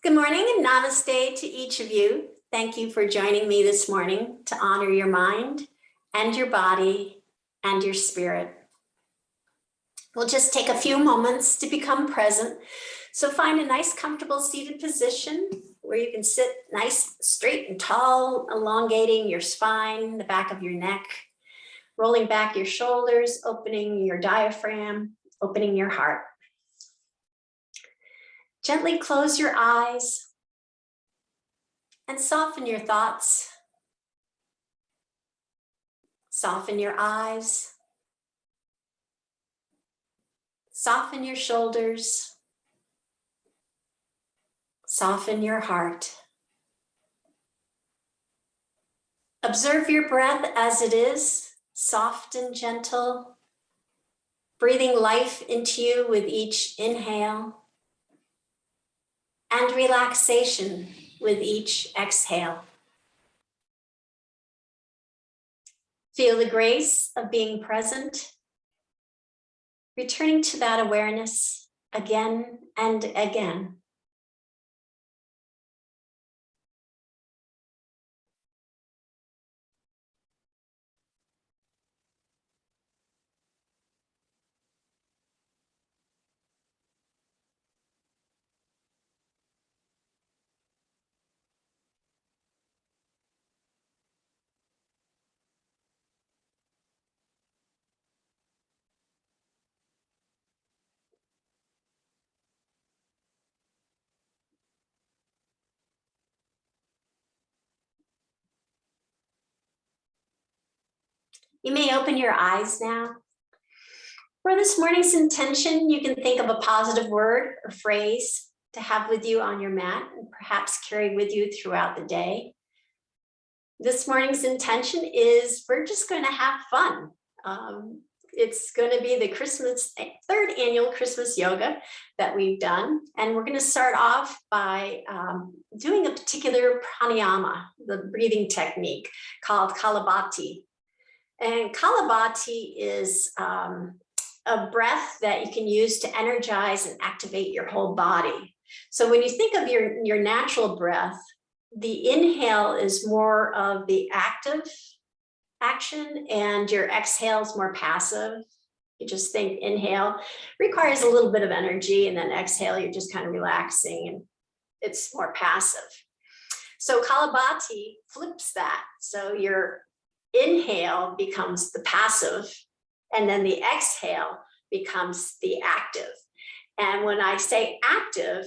Good morning and namaste to each of you. Thank you for joining me this morning to honor your mind and your body and your spirit. We'll just take a few moments to become present. So find a nice, comfortable seated position where you can sit nice, straight and tall, elongating your spine, the back of your neck, rolling back your shoulders, opening your diaphragm, opening your heart. Gently close your eyes and soften your thoughts. Soften your eyes. Soften your shoulders. Soften your heart. Observe your breath as it is, soft and gentle, breathing life into you with each inhale, and relaxation with each exhale. Feel the grace of being present, returning to that awareness again and again. You may open your eyes now. For this morning's intention, you can think of a positive word or phrase to have with you on your mat and perhaps carry with you throughout the day. This morning's intention is we're just going to have fun. It's going to be the third annual Christmas yoga that we've done. And we're going to start off by doing a particular pranayama, the breathing technique called Kapalabhati. And Kapalabhati is a breath that you can use to energize and activate your whole body. So when you think of your natural breath, the inhale is more of the active action and your exhale is more passive. You just think inhale requires a little bit of energy, and then exhale, you're just kind of relaxing and it's more passive. So Kapalabhati flips that. So your inhale becomes the passive, and then the exhale becomes the active. And when I say active,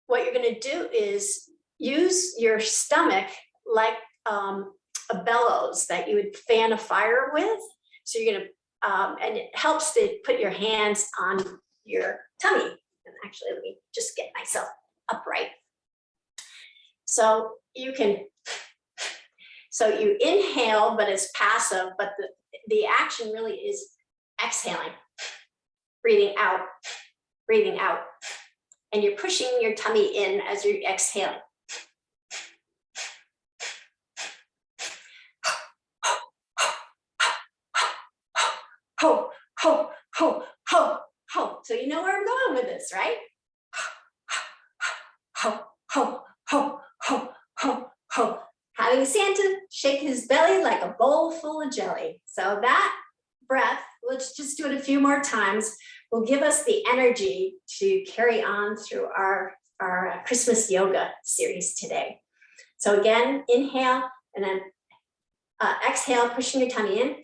what you're going to do is use your stomach like a bellows that you would fan a fire with. So you're going to, and it helps to put your hands on your tummy. And actually, let me just get myself upright. So you inhale, but it's passive, but the action really is exhaling, breathing out, and you're pushing your tummy in as you're exhaling. Ho, ho, ho, ho, ho. So you know where I'm going with this, right? Ho, ho, ho, ho, ho, ho. Having Santa shake his belly like a bowl full of jelly. So that breath, let's just do it a few more times, will give us the energy to carry on through our Christmas yoga series today. So again, inhale and then exhale, pushing your tummy in.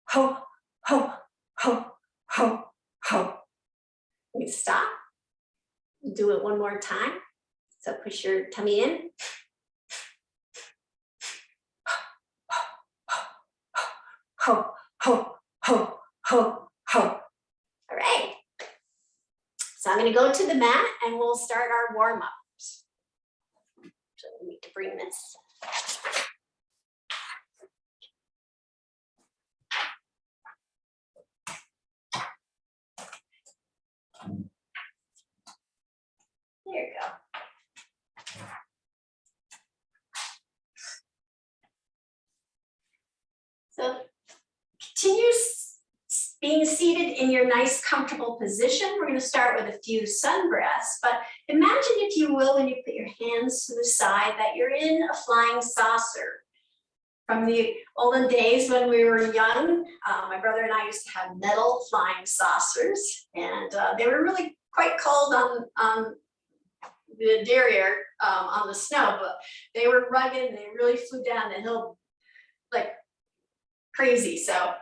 Ho, ho, ho, ho, ho. You stop. Do it one more time. So push your tummy in. Ho, ho, ho, ho, ho. All right. So I'm going to go to the mat and we'll start our warm-ups. So we need to bring this. There you go. So continue Being seated in your nice, comfortable position, we're going to start with a few sun breaths, but imagine, if you will, when you put your hands to the side, that you're in a flying saucer. From the olden days when we were young, my brother and I used to have metal flying saucers, and they were really quite cold on the derriere, on the snow, but they were rugged and they really flew down the hill like crazy. So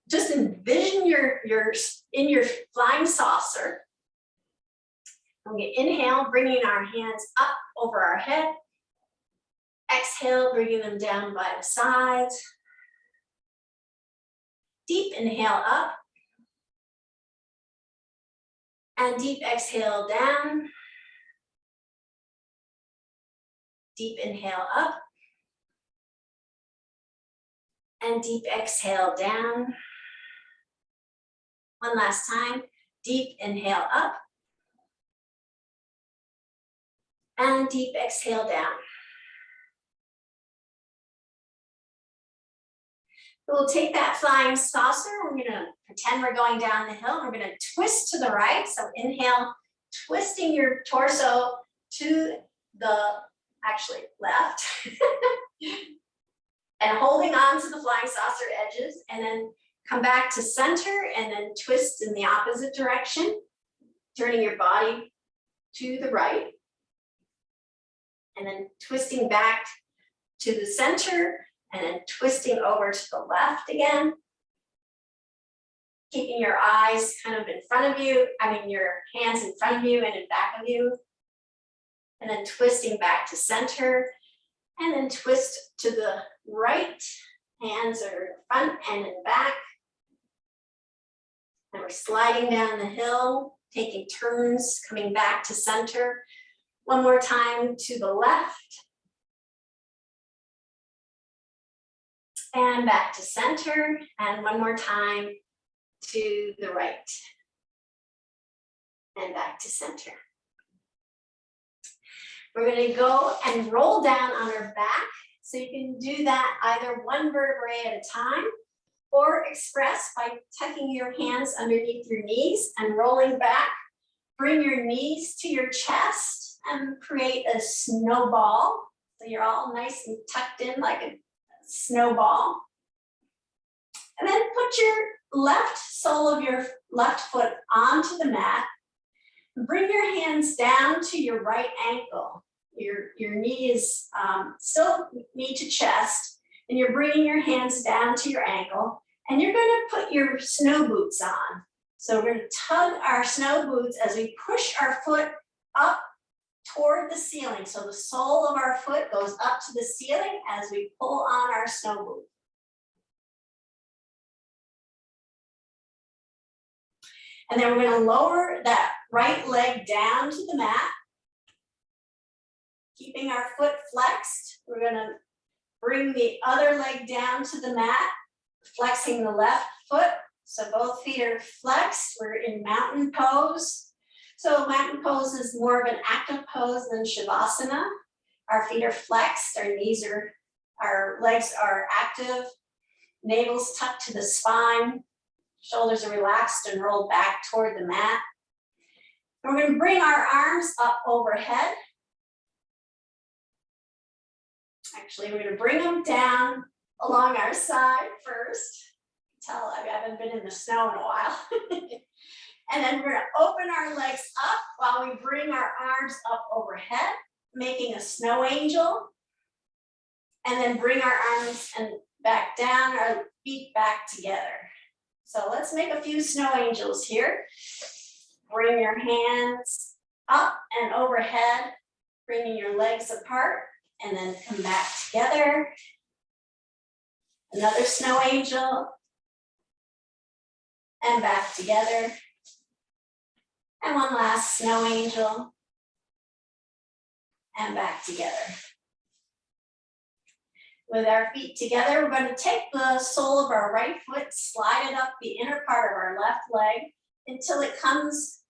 just envision you're in your flying saucer. And we inhale, bringing our hands up over our head. Exhale, bringing them down by the sides. Deep inhale up. And deep exhale down. Deep inhale up. And deep exhale down. One last time. Deep inhale up. And deep exhale down. We'll take that flying saucer. We're going to pretend we're going down the hill. We're going to twist to the right. So inhale, twisting your torso to the actually left. And holding on to the flying saucer edges, and then come back to center and then twist in the opposite direction, turning your body to the right. And then twisting back to the center, and then twisting over to the left again. Keeping your eyes kind of in front of you, your hands in front of you and in back of you. And then twisting back to center, and then twist to the right. Hands are in front and in back. And we're sliding down the hill, taking turns, coming back to center. One more time to the left. And back to center, and one more time to the right. And back to center. We're going to go and roll down on our back. So you can do that either one vertebrae at a time, or express by tucking your hands underneath your knees and rolling back. Bring your knees to your chest and create a snowball. So you're all nice and tucked in like a snowball. And then put your left sole of your left foot onto the mat. Bring your hands down to your right ankle. Your knee is still knee to chest, and you're bringing your hands down to your ankle, and you're going to put your snow boots on. So we're going to tug our snow boots as we push our foot up toward the ceiling. So the sole of our foot goes up to the ceiling as we pull on our snow boot. And then we're going to lower that right leg down to the mat. Keeping our foot flexed, we're going to bring the other leg down to the mat, flexing the left foot. So both feet are flexed. We're in mountain pose. So mountain pose is more of an active pose than Shavasana. Our feet are flexed, our legs are active, navel's tucked to the spine, shoulders are relaxed and rolled back toward the mat. And we're going to bring our arms up overhead. Actually, we're going to bring them down along our side first. Tell I haven't been in the snow in a while. And then we're going to open our legs up while we bring our arms up overhead, making a snow angel. And then bring our arms and back down, our feet back together. So let's make a few snow angels here. Bring your hands up and overhead, bringing your legs apart, and then come back together. Another snow angel. And back together. And one last snow angel. And back together. With our feet together, we're going to take the sole of our right foot, slide it up the inner part of our left leg until it comes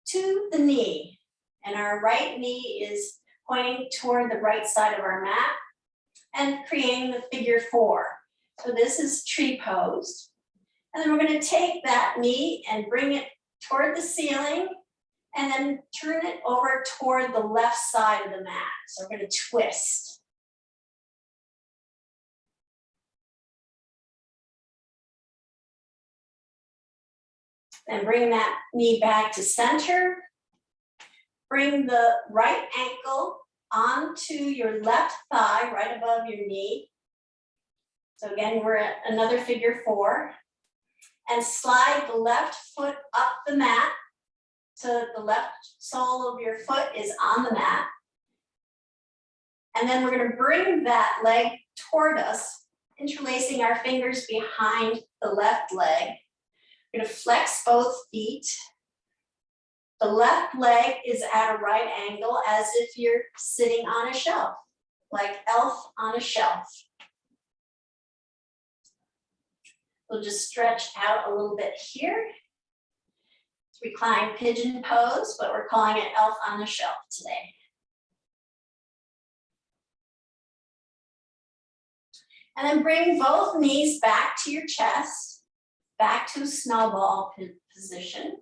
to the knee. And our right knee is pointing toward the right side of our mat and creating the figure 4. So this is tree pose. And then we're going to take that knee and bring it toward the ceiling and then turn it over toward the left side of the mat. So we're going to twist. Then bring that knee back to center. Bring the right ankle onto your left thigh, right above your knee. So again, we're at another figure 4. And slide the left foot up the mat so that the left sole of your foot is on the mat. And then we're going to bring that leg toward us, interlacing our fingers behind the left leg. We're going to flex both feet. The left leg is at a right angle as if you're sitting on a shelf, like elf on a shelf. We'll just stretch out a little bit here. It's reclined pigeon pose, but we're calling it elf on the shelf today. And then bring both knees back to your chest, back to snowball position.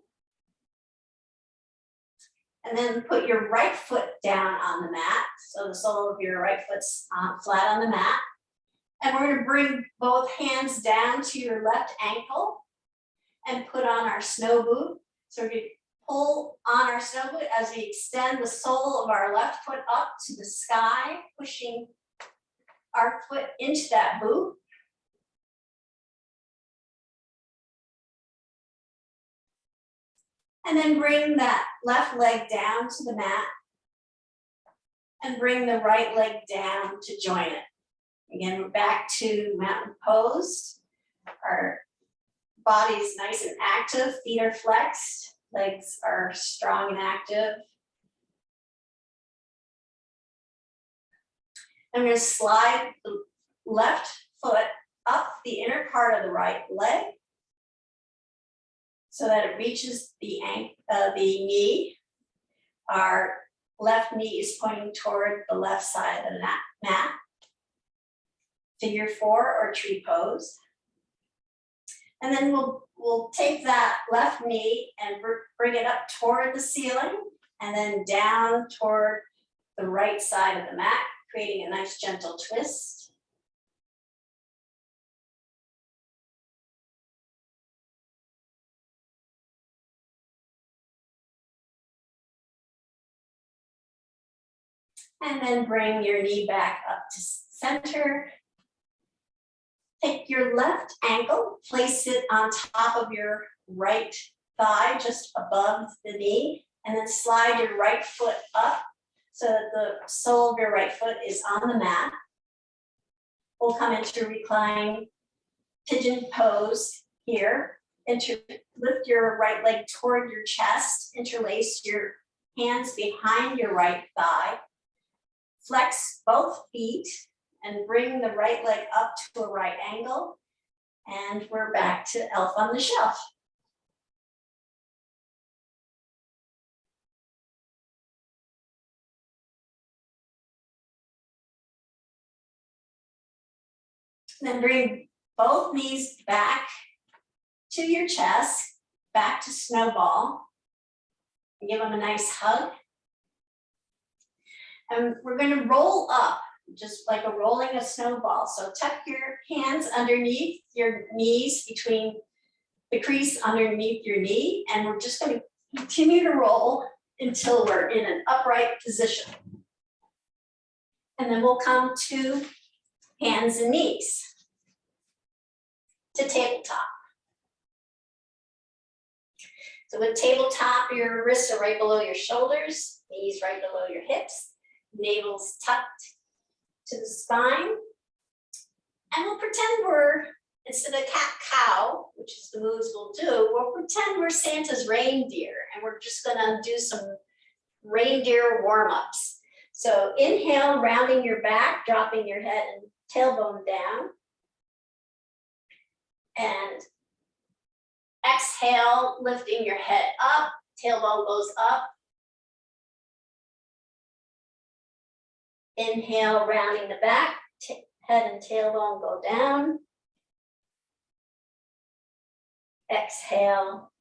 And then put your right foot down on the mat. So the sole of your right foot's flat on the mat. And we're going to bring both hands down to your left ankle and put on our snow boot. So we're going to pull on our snow boot as we extend the sole of our left foot up to the sky, pushing our foot into that boot. And then bring that left leg down to the mat and bring the right leg down to join it. Again, we're back to mountain pose. Our body is nice and active, feet are flexed, legs are strong and active. I'm going to slide the left foot up the inner part of the right leg so that it reaches the knee. Our left knee is pointing toward the left side of the mat. Figure 4 or tree pose. And then we'll take that left knee and bring it up toward the ceiling and then down toward the right side of the mat, creating a nice gentle twist. And then bring your knee back up to center. Take your left ankle, place it on top of your right thigh, just above the knee, and then slide your right foot up so that the sole of your right foot is on the mat. We'll come into recline pigeon pose here. Lift your right leg toward your chest, interlace your hands behind your right thigh, flex both feet, and bring the right leg up to a right angle. And we're back to elf on the shelf. Then bring both knees back to your chest, back to snowball. And give them a nice hug. And we're going to roll up, just like a rolling a snowball. So tuck your hands underneath your knees, between the crease underneath your knee, and we're just going to continue to roll until we're in an upright position. And then we'll come to hands and knees, to tabletop. So with tabletop, your wrists are right below your shoulders, knees right below your hips, navel's tucked to the spine. And we'll pretend we're, instead of cat-cow, which is the moves we'll do, we'll pretend we're Santa's reindeer, and we're just gonna do some reindeer warm-ups. So inhale, rounding your back, dropping your head and tailbone down. And exhale, lifting your head up, tailbone goes up. Inhale, rounding the back, head and tailbone go down. Exhale,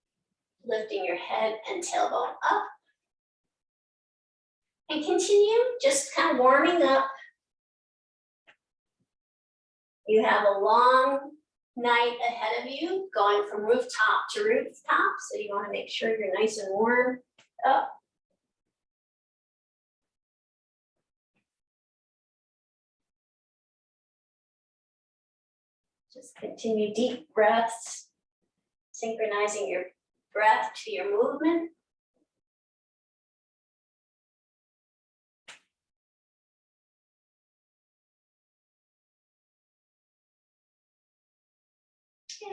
lifting your head and tailbone up. And continue just kind of warming up. You have a long night ahead of you, going from rooftop to rooftop, so you want to make sure you're nice and warm up. Just continue deep breaths, synchronizing your breath to your movement.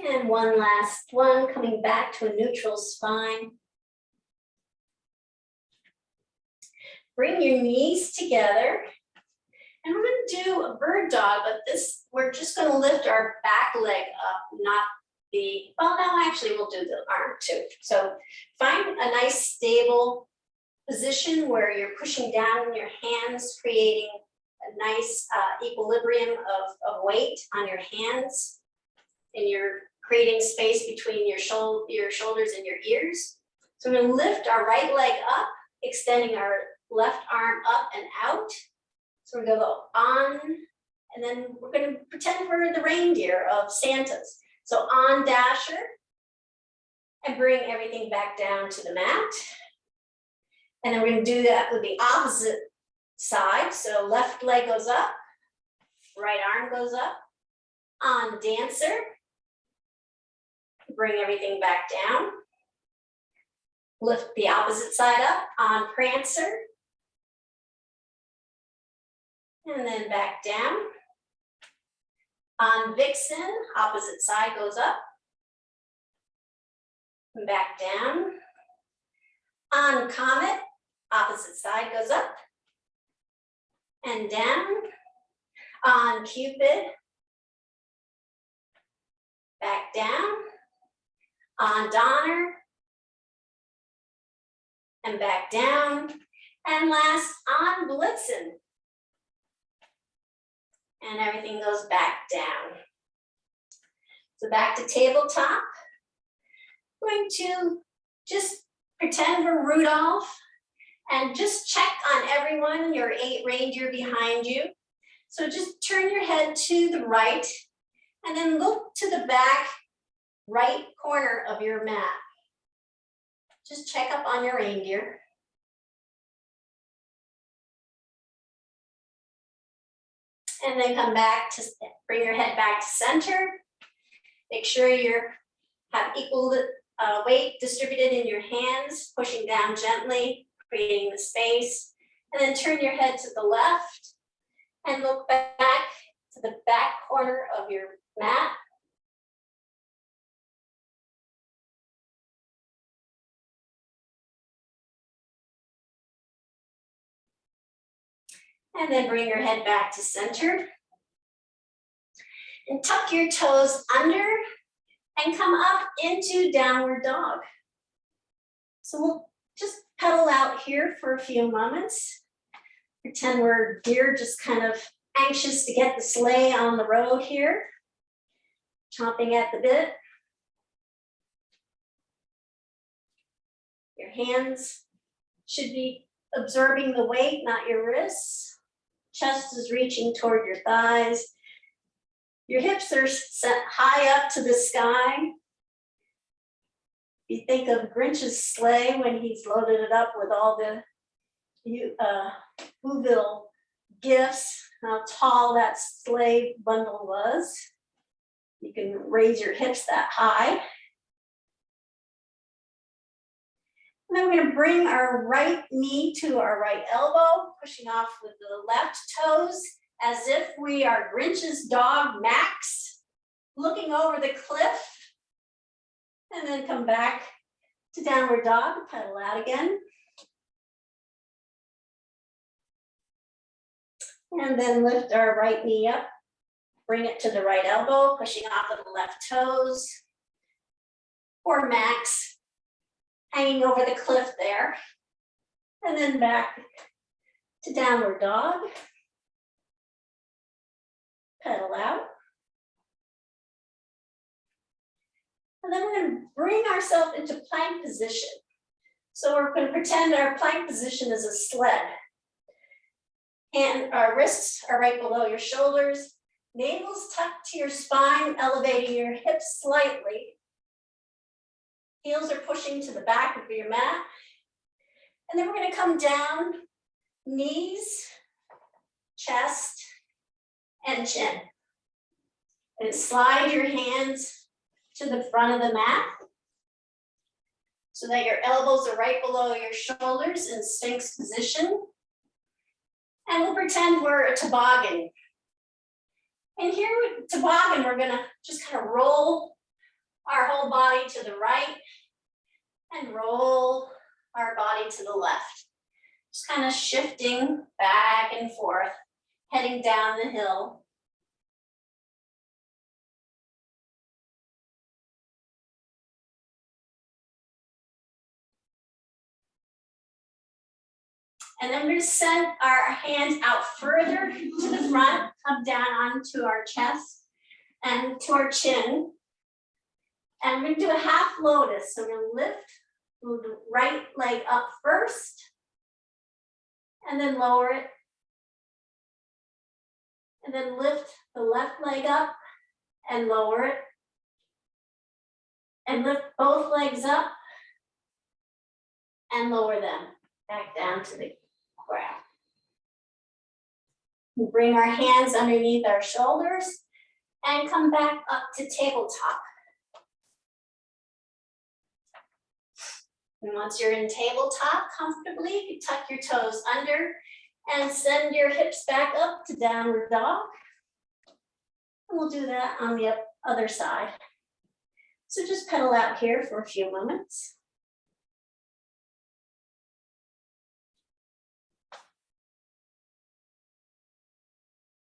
And one last one, coming back to a neutral spine. Bring your knees together. And we're going to do a bird dog, but this, we're just going to lift our back leg up, not the, well, no, actually we'll do the arm too. So find a nice stable position where you're pushing down your hands, creating a nice equilibrium of weight on your hands. And you're creating space between your shoulders and your ears. So we're going to lift our right leg up, extending our left arm up and out. So we're going to go on, and then we're going to pretend we're the reindeer of Santa's. So on Dasher, and bring everything back down to the mat. And then we're going to do that with the opposite side. So left leg goes up, right arm goes up. On Dancer, bring everything back down. Lift the opposite side up. On Prancer, and then back down. On Vixen, opposite side goes up. And back down. On Comet, opposite side goes up. And down. On Cupid, back down. On Donner, and back down. And last, on Blitzen. And everything goes back down. So back to tabletop. Going to just pretend we're Rudolph and just check on everyone, your 8 reindeer behind you. So just turn your head to the right and then look to the back right corner of your mat. Just check up on your reindeer. And then come back to, bring your head back to center. Make sure you have equal weight distributed in your hands, pushing down gently, creating the space. And then turn your head to the left and look back to the back corner of your mat. And then bring your head back to center. And tuck your toes under and come up into downward dog. So we'll just pedal out here for a few moments. Pretend we're deer, just kind of anxious to get the sleigh on the road here. Chomping at the bit. Your hands should be absorbing the weight, not your wrists. Chest is reaching toward your thighs. Your hips are set high up to the sky. You think of Grinch's sleigh when he's loaded it up with all the Whoville gifts, how tall that sleigh bundle was. You can raise your hips that high. And then we're going to bring our right knee to our right elbow, pushing off with the left toes as if we are Grinch's dog, Max, looking over the cliff. And then come back to downward dog, pedal out again. And then lift our right knee up, bring it to the right elbow, pushing off of the left toes. Or Max, hanging over the cliff there. And then back to downward dog. Pedal out. And then we're going to bring ourselves into plank position. So we're going to pretend our plank position is a sled. And our wrists are right below your shoulders. Navel's tucked to your spine, elevating your hips slightly. Heels are pushing to the back of your mat. And then we're going to come down, knees, chest, and chin. And slide your hands to the front of the mat so that your elbows are right below your shoulders in Sphinx position. And we'll pretend we're a toboggan. And here with toboggan, we're gonna just kind of roll our whole body to the right and roll our body to the left. Just kind of shifting back and forth, heading down the hill. And then we're going to send our hands out further to the front, come down onto our chest and to our chin. And we're going to do a half lotus. So we're going to lift the right leg up first, and then lower it. And then lift the left leg up and lower it. And lift both legs up and lower them back down to the ground. We bring our hands underneath our shoulders and come back up to tabletop. And once you're in tabletop comfortably, you tuck your toes under and send your hips back up to downward dog. And we'll do that on the other side. So just pedal out here for a few moments.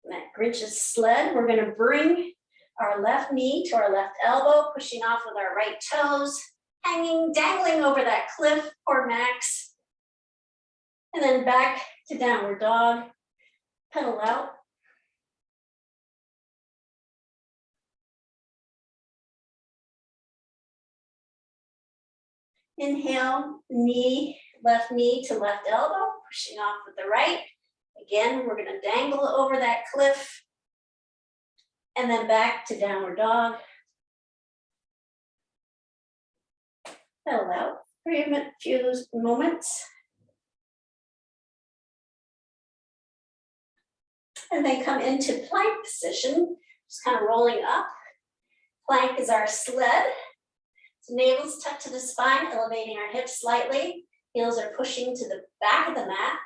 That Grinch's sled, we're going to bring our left knee to our left elbow, pushing off with our right toes, hanging, dangling over that cliff or max. And then back to downward dog, pedal out. Inhale, left knee to left elbow, pushing off with the right. Again, we're going to dangle over that cliff and then back to downward dog. Pedal out for a few moments. And then come into plank position, just kind of rolling up. Plank is our sled. So navel's tucked to the spine, elevating our hips slightly. Heels are pushing to the back of the mat.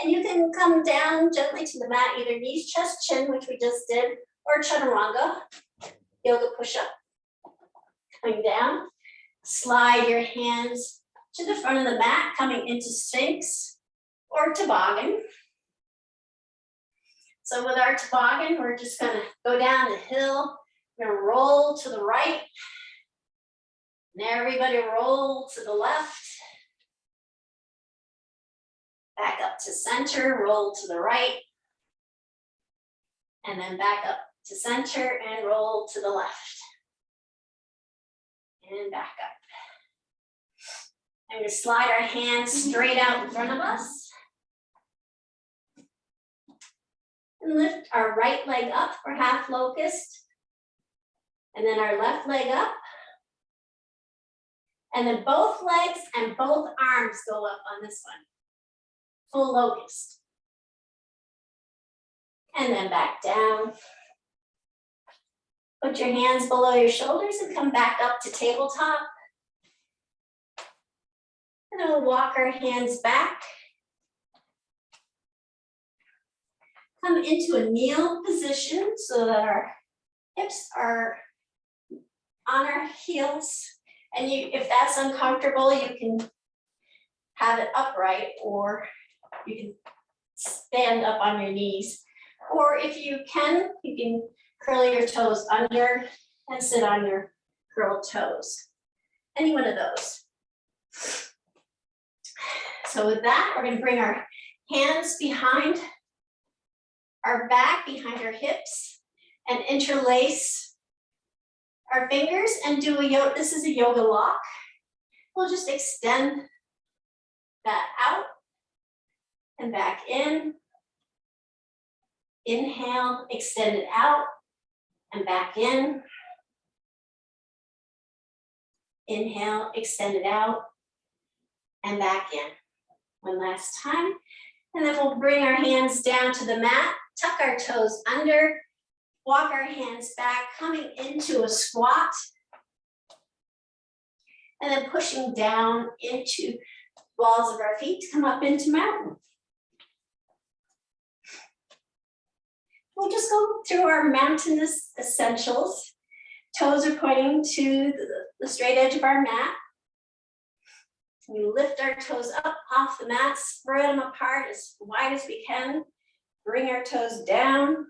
And you can come down gently to the mat, either knees, chest, chin, which we just did, or chaturanga, yoga push-up. Coming down, slide your hands to the front of the mat, coming into Sphinx or toboggan. So with our toboggan, we're just gonna go down the hill. We're gonna roll to the right. And everybody roll to the left. Back up to center, roll to the right. And then back up to center and roll to the left. And back up. I'm going to slide our hands straight out in front of us. And lift our right leg up for half locust. And then our left leg up. And then both legs and both arms go up on this one. Full locust. And then back down. Put your hands below your shoulders and come back up to tabletop. And then we'll walk our hands back. Come into a kneel position so that our hips are on our heels. And if that's uncomfortable, you can have it upright, or you can stand up on your knees. Or if you can curl your toes under and sit on your curled toes. Any one of those. So with that, we're going to bring our hands behind our back, behind our hips, and interlace our fingers and do a yoga. This is a yoga lock. We'll just extend that out and back in. Inhale, extend it out and back in. Inhale, extend it out and back in. One last time. And then we'll bring our hands down to the mat, tuck our toes under, walk our hands back, coming into a squat. And then pushing down into balls of our feet to come up into mountain. We'll just go through our mountain essentials. Toes are pointing to the straight edge of our mat. We lift our toes up off the mat, spread them apart as wide as we can. Bring our toes down,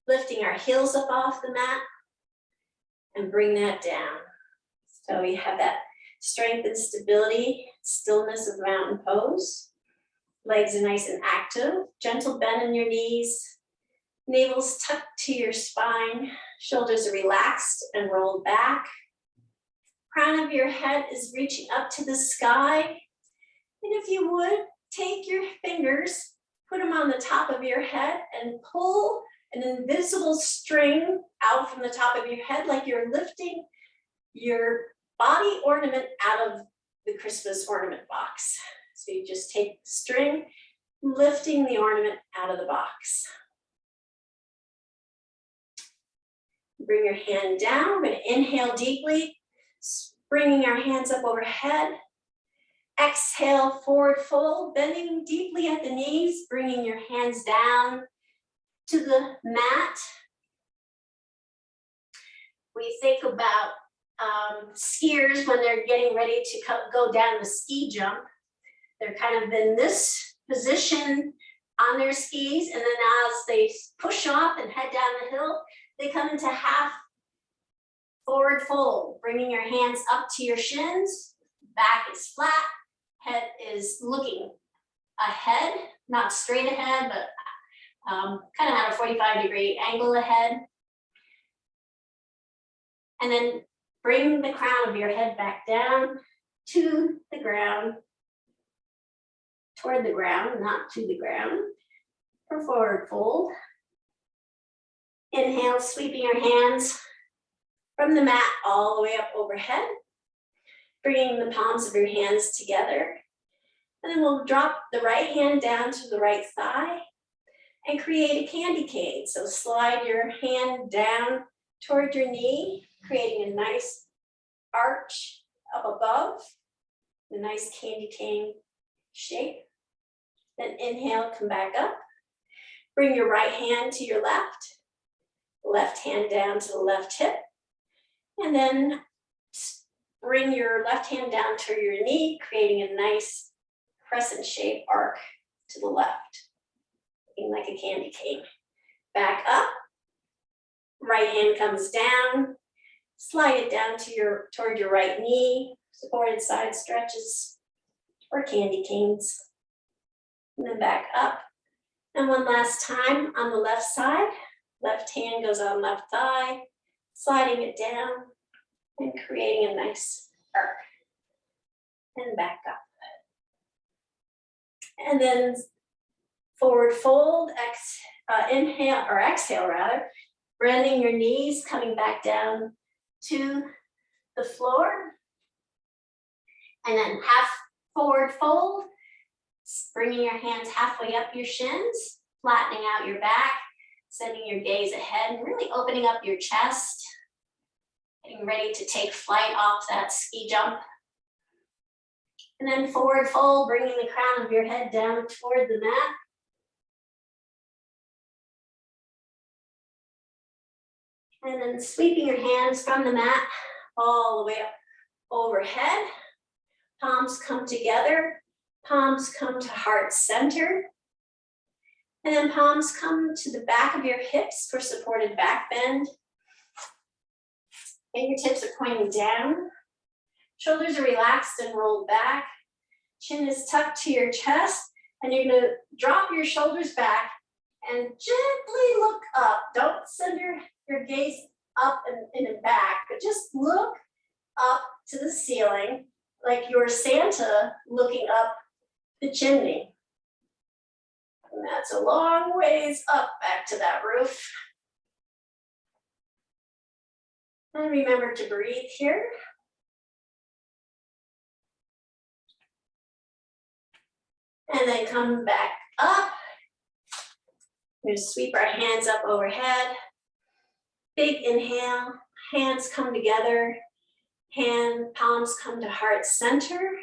lifting our heels up off the mat, and bring that down. So we have that strength and stability, stillness of mountain pose. Legs are nice and active, gentle bend in your knees. Navel's tucked to your spine, shoulders are relaxed and rolled back. Crown of your head is reaching up to the sky. And if you would, take your fingers, put them on the top of your head and pull an invisible string out from the top of your head like you're lifting your body ornament out of the Christmas ornament box. So you just take the string, lifting the ornament out of the box. Bring your hand down. We're going to inhale deeply, bringing our hands up overhead. Exhale, forward fold, bending deeply at the knees, bringing your hands down to the mat. We think about skiers when they're getting ready to go down the ski jump. They're kind of in this position on their skis, and then as they push off and head down the hill, they come into half forward fold, bringing your hands up to your shins. Back is flat, head is looking ahead, not straight ahead, but kind of at a 45-degree angle ahead. And then bring the crown of your head back down to the ground, toward the ground, not to the ground, for forward fold. Inhale, sweeping your hands from the mat all the way up overhead, bringing the palms of your hands together. And then we'll drop the right hand down to the right thigh and create a candy cane. So slide your hand down toward your knee, creating a nice arch up above, a nice candy cane shape. Then inhale, come back up. Bring your right hand to your left hand down to the left hip. And then bring your left hand down to your knee, creating a nice crescent shape arc to the left, looking like a candy cane. Back up, right hand comes down, slide it down to toward your right knee, supported side stretches or candy canes. And then back up. And one last time on the left side, left hand goes on left thigh, sliding it down and creating a nice arc. And back up. And then forward fold, inhale or exhale rather, bending your knees, coming back down to the floor. And then half forward fold, bringing your hands halfway up your shins, flattening out your back, sending your gaze ahead and really opening up your chest, getting ready to take flight off that ski jump. And then forward fold, bringing the crown of your head down toward the mat. And then sweeping your hands from the mat all the way up overhead. Palms come together, palms come to heart center. And then palms come to the back of your hips for supported back bend. Fingertips are pointing down. Shoulders are relaxed and rolled back. Chin is tucked to your chest. And you're gonna drop your shoulders back and gently look up. Don't send your gaze up and back, but just look up to the ceiling like you're Santa looking up the chimney. And that's a long ways up back to that roof. And remember to breathe here. And then come back up. We're gonna sweep our hands up overhead. Big inhale, hands come together. Hand palms come to heart center.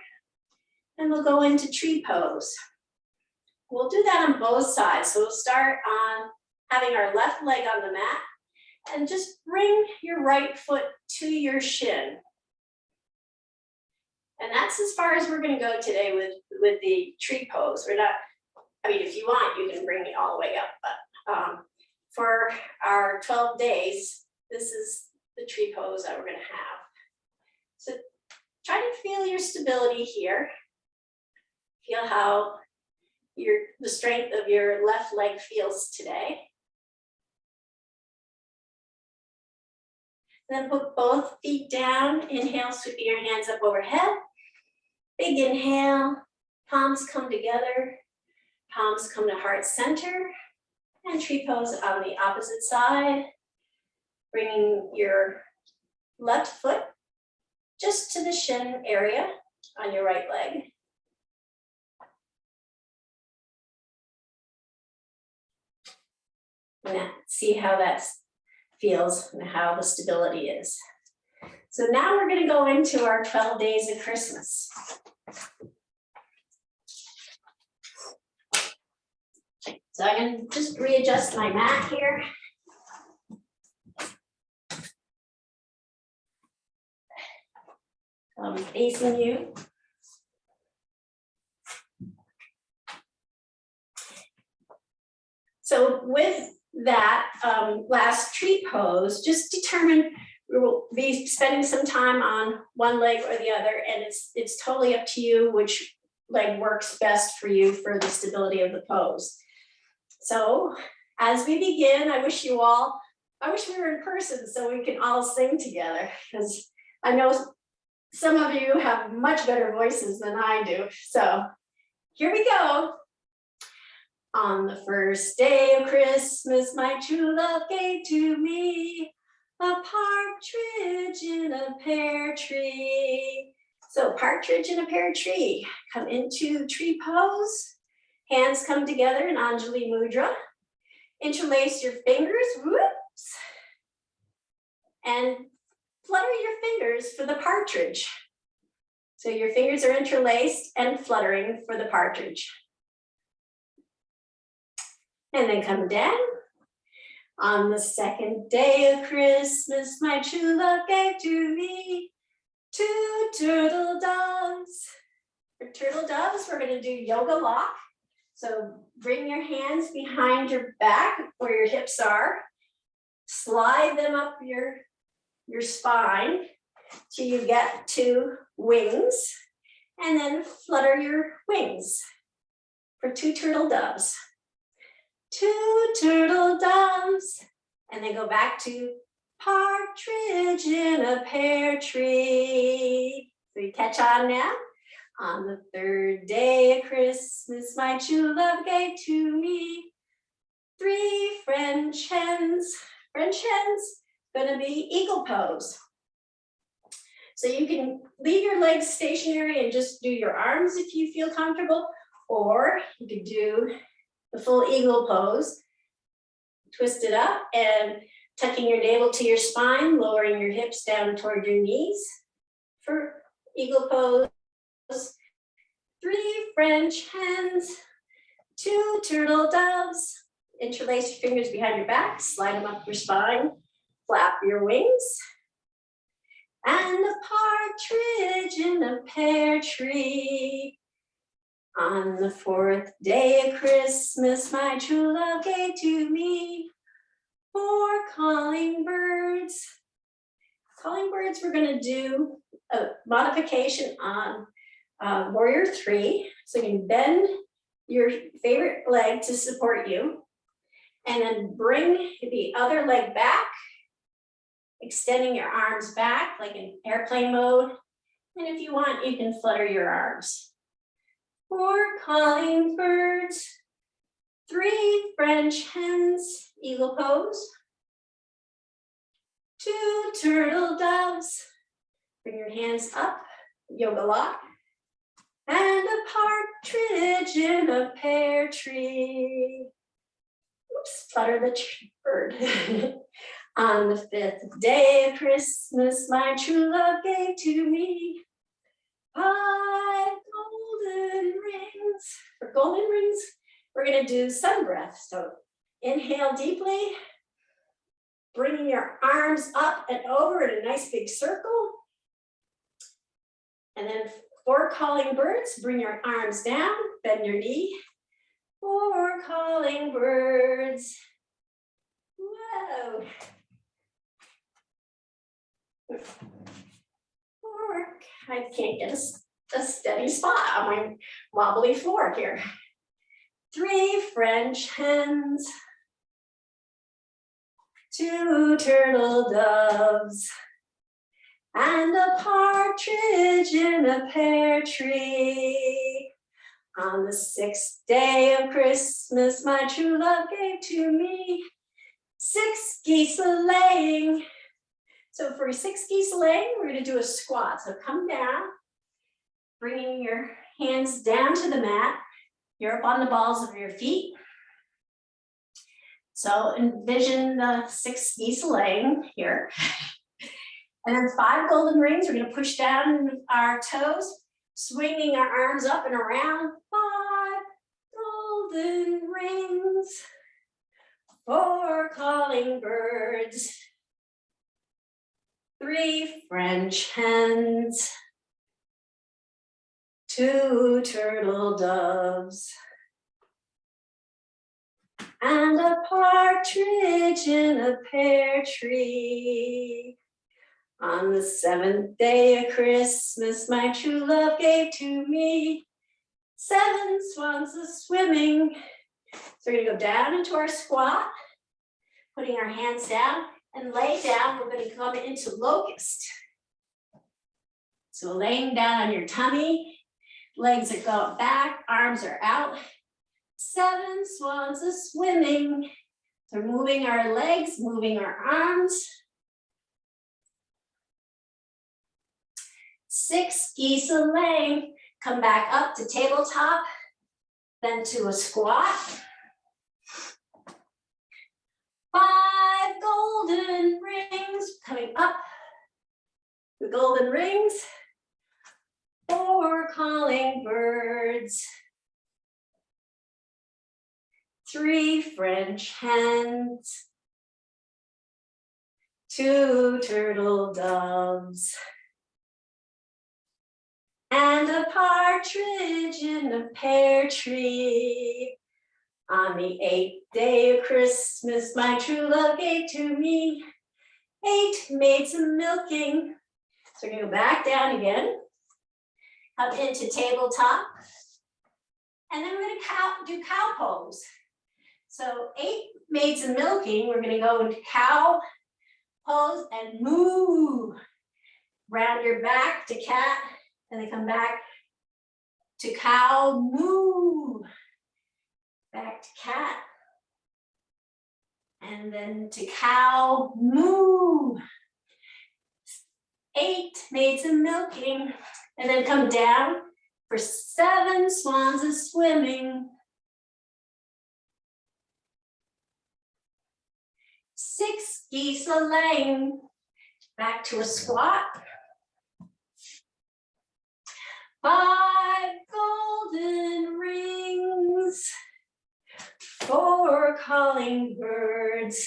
And we'll go into tree pose. We'll do that on both sides. So we'll start on having our left leg on the mat and just bring your right foot to your shin. And that's as far as we're going to go today with the tree pose. We're not, I mean, if you want, you can bring it all the way up, but for our 12 days, this is the tree pose that we're going to have. So try to feel your stability here. Feel how the strength of your left leg feels today. Then put both feet down. Inhale, sweeping your hands up overhead. Big inhale, palms come together, palms come to heart center, and tree pose on the opposite side. Bringing your left foot just to the shin area on your right leg. And see how that feels and how the stability is. So now we're going to go into our 12 days of Christmas. So I'm going to just readjust my mat here. I'm facing you. So with that last tree pose, just determine, we will be spending some time on one leg or the other, and it's totally up to you which leg works best for you for the stability of the pose. So as we begin, I wish we were in person so we can all sing together, because I know some of you have much better voices than I do. So here we go. On the first day of Christmas, my true love gave to me a partridge in a pear tree. So partridge in a pear tree. Come into tree pose. Hands come together in Anjali Mudra. Interlace your fingers, whoops. And flutter your fingers for the partridge. So your fingers are interlaced and fluttering for the partridge. And then come down. On the second day of Christmas, my true love gave to me 2 turtle doves. For turtle doves, we're going to do yoga lock. So bring your hands behind your back where your hips are. Slide them up your spine till you get to wings. And then flutter your wings for 2 turtle doves. 2 turtle doves, and then go back to partridge in a pear tree. So you catch on now. On the third day of Christmas, my true love gave to me 3 French hens. French hens, gonna be eagle pose. So you can leave your legs stationary and just do your arms if you feel comfortable, or you could do the full eagle pose. Twist it up and tucking your navel to your spine, lowering your hips down toward your knees for eagle pose. 3 French hens, 2 turtle doves. Interlace your fingers behind your back, slide them up your spine, flap your wings. And a partridge in a pear tree. On the 4th day of Christmas, my true love gave to me 4 calling birds. Calling birds, we're going to do a modification on warrior 3. So you can bend your favorite leg to support you, and then bring the other leg back extending your arms back like in airplane mode. And if you want, you can flutter your arms. 4 calling birds, 3 French hens, eagle pose. 2 turtle doves, bring your hands up, yoga lock. And a partridge in a pear tree. Oops, flutter the bird. On the 5th day of Christmas, my true love gave to me 5 golden rings. For golden rings, we're gonna do sun breath. So inhale deeply, bringing your arms up and over in a nice big circle. And then 4 calling birds, bring your arms down, bend your knee. 4 calling birds. Whoa. 4, I can't get a steady spot on my wobbly floor here. 3 French hens. 2 turtle doves. And a partridge in a pear tree. On the 6th day of Christmas, my true love gave to me 6 geese a-laying. So for 6 geese a-laying, we're gonna do a squat. So come down, bringing your hands down to the mat. You're up on the balls of your feet. So envision the 6 geese a-laying here. And then 5 golden rings, we're gonna push down our toes, swinging our arms up and around. 5 golden rings, 4 calling birds, 3 French hens, 2 turtle doves, and a partridge in a pear tree. On the 7th day of Christmas, my true love gave to me 7 swans a-swimming. So we're gonna go down into our squat, putting our hands down and lay down. We're gonna come into locust. So laying down on your tummy, legs are going back, arms are out. 7 swans a-swimming. So moving our legs, moving our arms. 6 geese a-laying, come back up to tabletop, then to a squat. 5 golden rings, coming up, the golden rings. 4 calling birds. 3 French hens. 2 turtle doves. And a partridge in a pear tree. On the 8th day of Christmas, my true love gave to me 8 maids a-milking. So we're gonna go back down again, up into tabletop. And then we're gonna do cow pose. So 8 maids a-milking, we're gonna go into cow pose and moo. Round your back to cat. And then come back to cow, moo. Back to cat. And then to cow, moo. 8 maids a-milking. And then come down for 7 swans a-swimming. 6 geese a-laying. Back to a squat. 5 golden rings, 4 calling birds,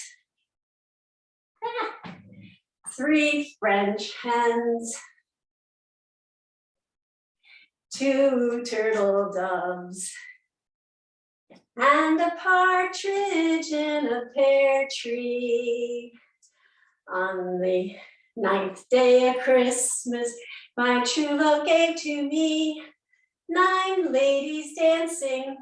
3 French hens, 2 turtle doves, and a partridge in a pear tree. On the 9th day of Christmas, my true love gave to me 9 ladies dancing.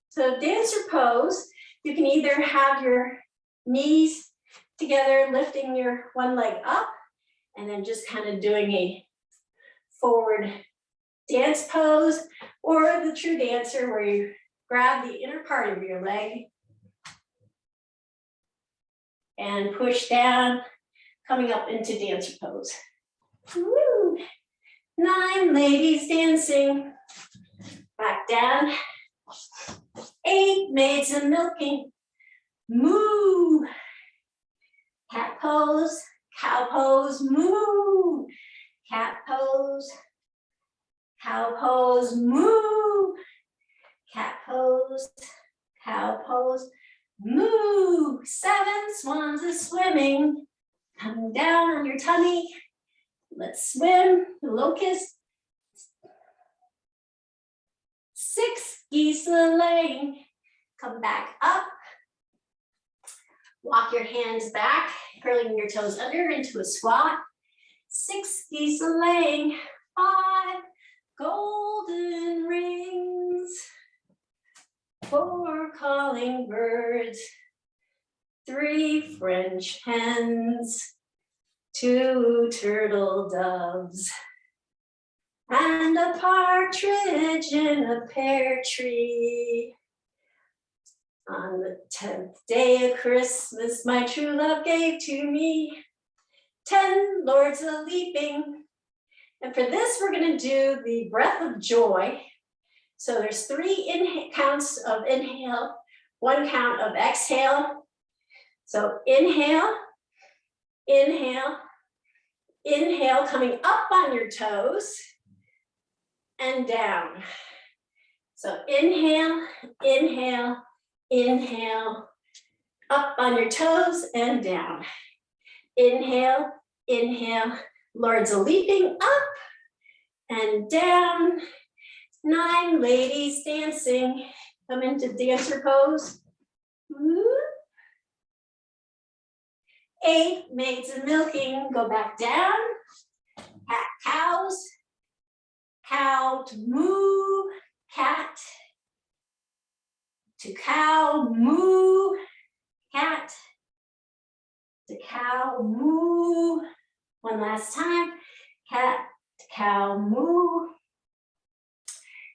So dancer pose, you can either have your knees together, lifting your one leg up, and then just kind of doing a forward dance pose, or the true dancer where you grab the inner part of your leg and push down, coming up into dancer pose. Woo. 9 ladies dancing. Back down. 8 maids a milking. Moo. Cat pose, cow pose, moo. Cat pose, cow pose, moo. Cat pose, cow pose, moo. 7 swans a swimming. Come down on your tummy. Let's swim, locust. 6 geese a laying. Come back up. Walk your hands back, curling your toes under into a squat. 6 geese a laying. 5 golden rings. 4 calling birds. 3 French hens. 2 turtle doves. And a partridge in a pear tree. On the 10th day of Christmas, my true love gave to me 10 lords a leaping. And for this, we're going to do the breath of joy. So there's 3 counts of inhale, 1 count of exhale. So inhale, inhale, inhale, coming up on your toes and down. So inhale, inhale, inhale, up on your toes and down. Inhale, inhale, lords a leaping up and down. 9 ladies dancing. Come into dancer pose. 8 maids a milking. Go back down. Cat cows. Cow to moo. Cat to cow, moo, cat, to cow, moo. One last time, cat to cow, moo.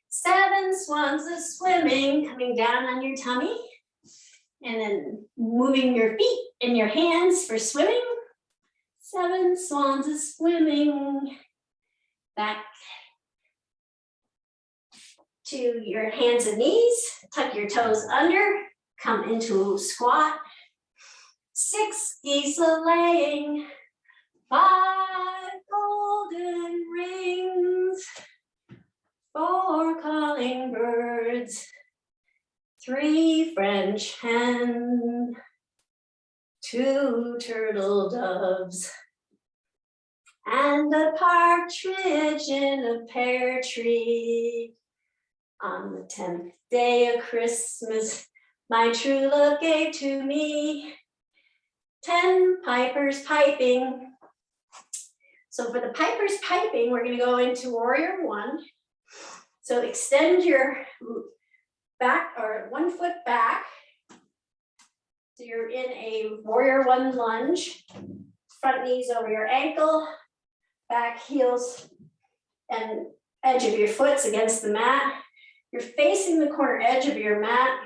7 swans a swimming, coming down on your tummy, and then moving your feet and your hands for swimming. 7 swans a swimming, back to your hands and knees, tuck your toes under, come into squat. 6 geese a laying, 5 golden rings, 4 calling birds, 3 French hens, 2 turtle doves, and a partridge in a pear tree. On the 10th day of Christmas, my true love gave to me 10 pipers piping. So for the pipers piping, we're going to go into warrior 1. So extend your back or 1 foot back. So you're in a warrior 1 lunge. Front knees over your ankle, back heels and edge of your foot's against the mat. You're facing the corner edge of your mat,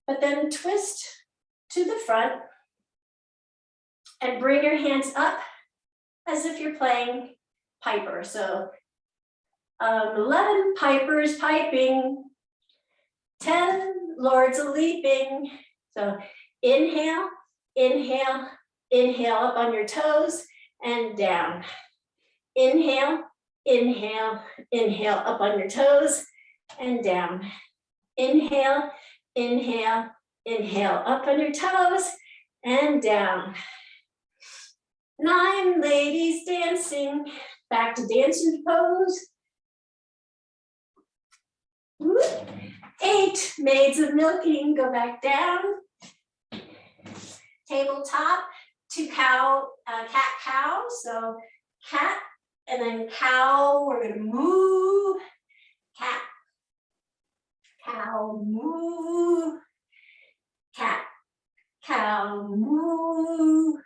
but then twist to the front and bring your hands up as if you're playing piper. So 11 pipers piping, 10 lords a leaping. So inhale, inhale, inhale up on your toes and down. Inhale, inhale, inhale up on your toes and down. Inhale, inhale, inhale up on your toes and down. 9 ladies dancing, back to dancing pose. 8 maids of milking, go back down. Tabletop to cow, cat cow. So cat and then cow, we're gonna moo. Cat, cow, moo. Cat, cow, moo.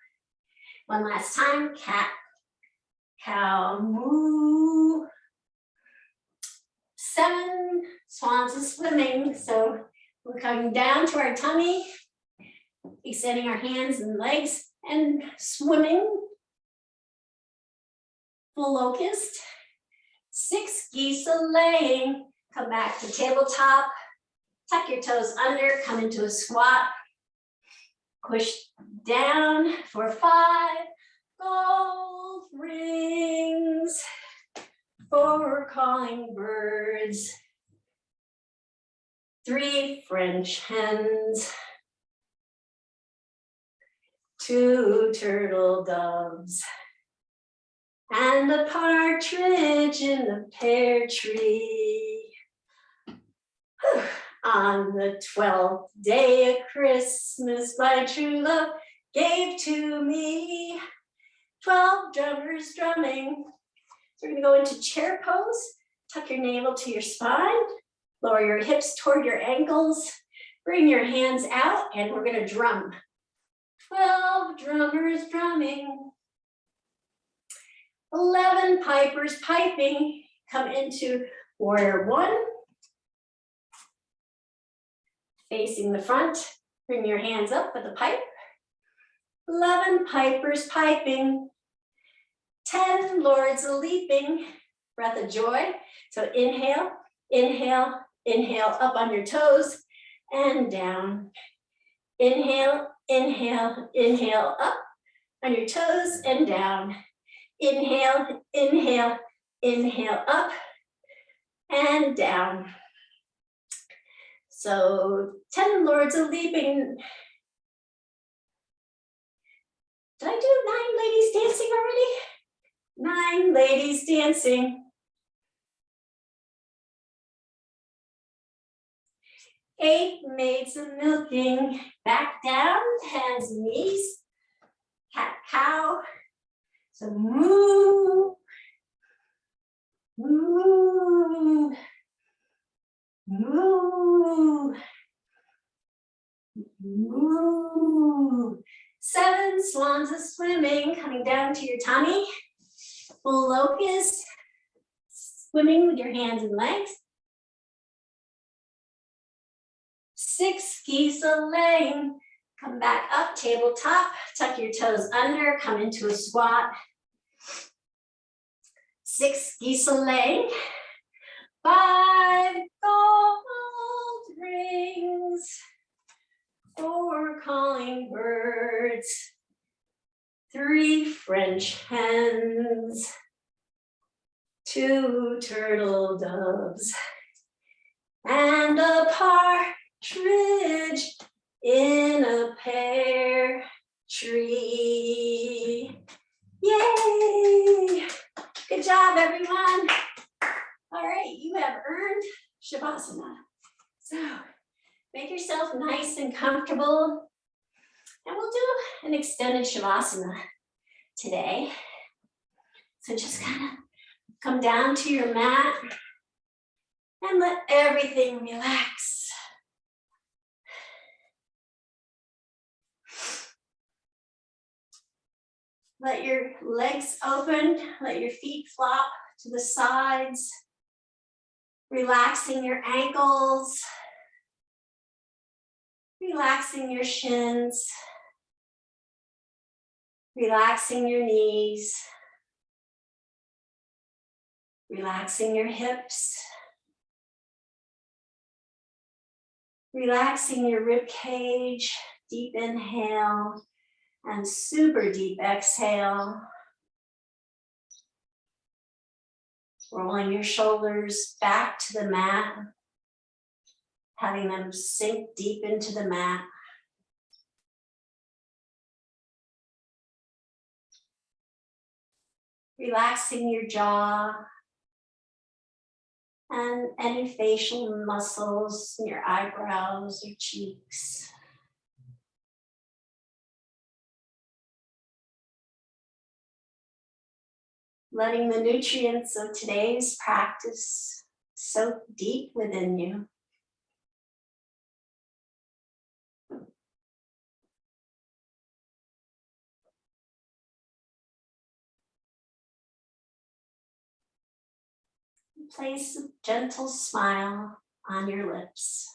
One last time, cat, cow, moo. 7 swans are swimming. So we're coming down to our tummy, extending our hands and legs and swimming. Full locust. 6 geese a laying. Come back to tabletop. Tuck your toes under, come into a squat. Push down for 5 gold rings. 4 calling birds. 3 French hens. 2 turtle doves. And a partridge in the pear tree. On the 12th day of Christmas, my true love gave to me 12 drummers drumming. So we're gonna go into chair pose. Tuck your navel to your spine. Lower your hips toward your ankles. Bring your hands out and we're gonna drum. 12 drummers drumming. 11 pipers piping. Come into warrior 1. Facing the front, bring your hands up with the pipe. 11 pipers piping. 10 lords a leaping. Breath of joy. So inhale, inhale, inhale, up on your toes and down. Inhale, inhale, inhale, up on your toes and down. Inhale, inhale, inhale, up and down. So 10 lords of leaping. Did I do 9 ladies dancing already? 9 ladies dancing. 8 maids of milking. Back down, hands and knees. Cat, cow. So moo. Moo. Moo. Moo. 7 swans are swimming, coming down to your tummy. Full locust, swimming with your hands and legs. 6 geese a laying. Come back up, tabletop. Tuck your toes under, come into a squat. 6 geese a laying. 5 gold rings. 4 calling birds. 3 French hens. 2 turtle doves. And a partridge in a pear tree. Yay! Good job, everyone. All right, you have earned Shavasana. So make yourself nice and comfortable. And we'll do an extended Shavasana today. So just kind of come down to your mat and let everything relax. Let your legs open, let your feet flop to the sides, relaxing your ankles, relaxing your shins, relaxing your knees, relaxing your hips, relaxing your rib cage, deep inhale and super deep exhale. Rolling your shoulders back to the mat, having them sink deep into the mat. Relaxing your jaw and any facial muscles in your eyebrows or cheeks. Letting the nutrients of today's practice soak deep within you. Place a gentle smile on your lips.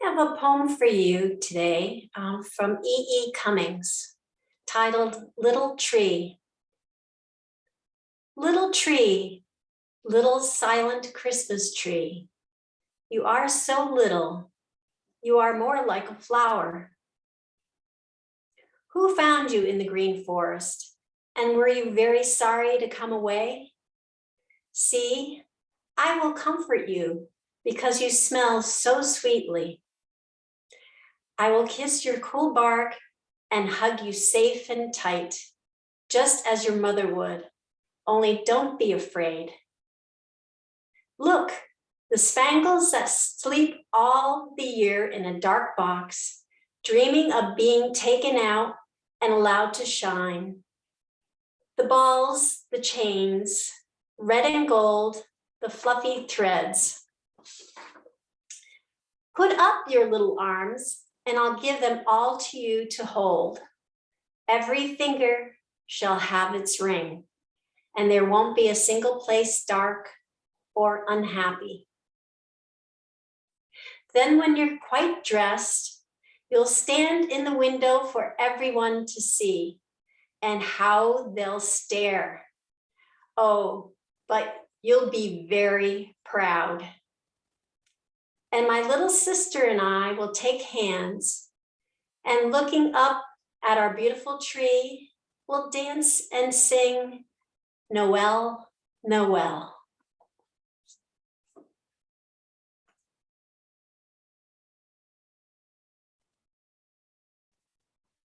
I have a poem for you today from E. Cummings, titled Little Tree. Little tree, little silent Christmas tree, you are so little, you are more like a flower. Who found you in the green forest, and were you very sorry to come away? See, I will comfort you because you smell so sweetly. I will kiss your cool bark and hug you safe and tight, just as your mother would, only don't be afraid. Look, the spangles that sleep all the year in a dark box, dreaming of being taken out and allowed to shine. The balls, the chains, red and gold, the fluffy threads. Put up your little arms and I'll give them all to you to hold. Every finger shall have its ring, and there won't be a single place dark or unhappy. Then when you're quite dressed, you'll stand in the window for everyone to see, and how they'll stare. Oh, but you'll be very proud. And my little sister and I will take hands, and looking up at our beautiful tree, we'll dance and sing Noel, Noel.